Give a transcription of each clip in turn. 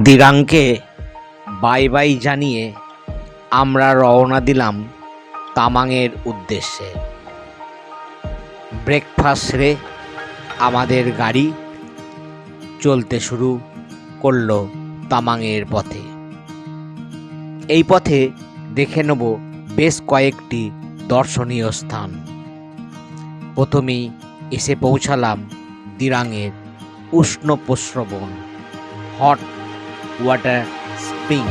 দিরাংকে bye bye জানিয়ে আমরা রওনা দিলাম তামাংয়ের উদ্দেশ্যে। ব্রেকফাস্ট সেরে আমাদের গাড়ি চলতে শুরু করলো তামাংয়ের পথে। এই পথে দেখে নেব বেশ কয়েকটি দর্শনীয় স্থান। প্রথমেই এসে পৌঁছালাম দিরাংয়ের উষ্ণ প্রস্রবণ হট ওয়াটার স্প্রিং।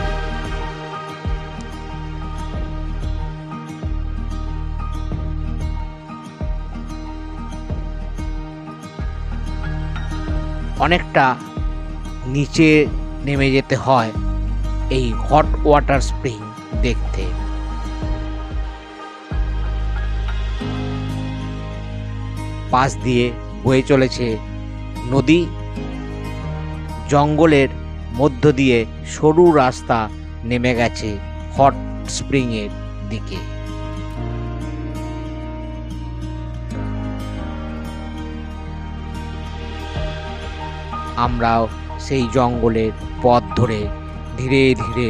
অনেকটা নিচে নেমে যেতে হয় এই হট ওয়াটার স্প্রিং দেখতে। পাশ দিয়ে বয়ে চলেছে নদী, জঙ্গলের মধ্য দিয়ে সরু রাস্তা নেমে গেছে হট স্প্রিং এর দিকে। আমরাও সেই জঙ্গলের পথ ধরে ধীরে ধীরে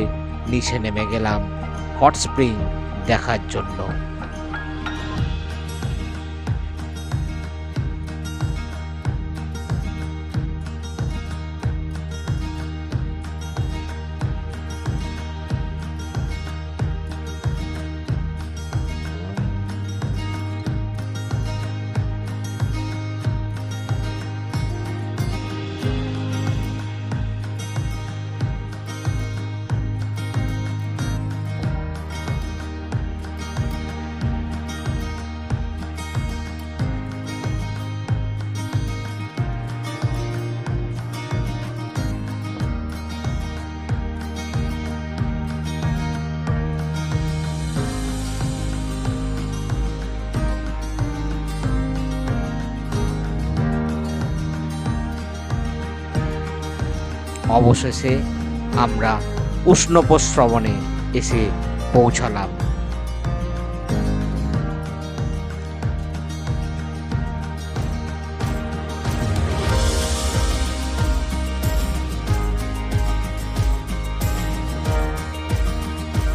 নিচে নেমে গেলাম হট স্প্রিং দেখার জন্য। অবশেষে আমরা উষ্ণ প্রস্রবণে এসে পৌঁছালাম।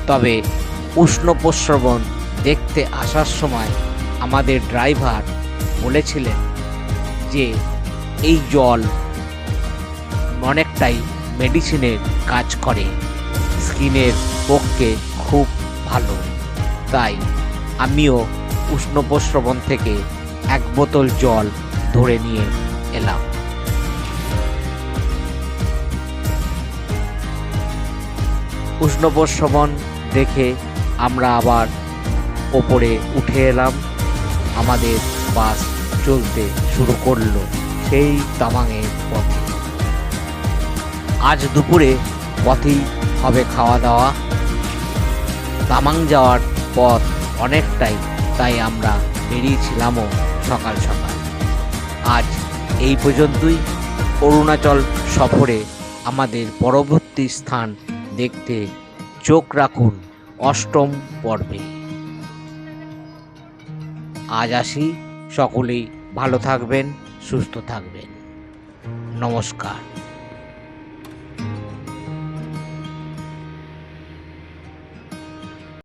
তবে উষ্ণ প্রস্রবণ দেখতে আসার সময় আমাদের ড্রাইভার বলেছিলেন যে এই জল অনেকটাই মেডিসিনের কাজ করে, স্কিনের পক্ষে খুব ভালো। তাই আমিও উষ্ণ প্রস্রবণ থেকে এক বোতল জল ধরে নিয়ে এলাম। উষ্ণ প্রস্রবণ দেখে আমরা আবার ওপরে উঠে এলাম। আমাদের বাস চলতে শুরু করলো সেই তামাংয়ের পথে। আজ দুপুরে পথেই হবে খাওয়া দাওয়া। তামাং যাওয়ার পথ অনেকটাই, তাই আমরা বেরিয়েছিলামও সকাল সকাল। আজ এই পর্যন্তই। অরুণাচল সফরে আমাদের পরবর্তী স্থান দেখতে চোখ রাখুন ৮ম পর্বে। আজ আসি, সকলেই ভালো থাকবেন, সুস্থ থাকবেন। নমস্কার।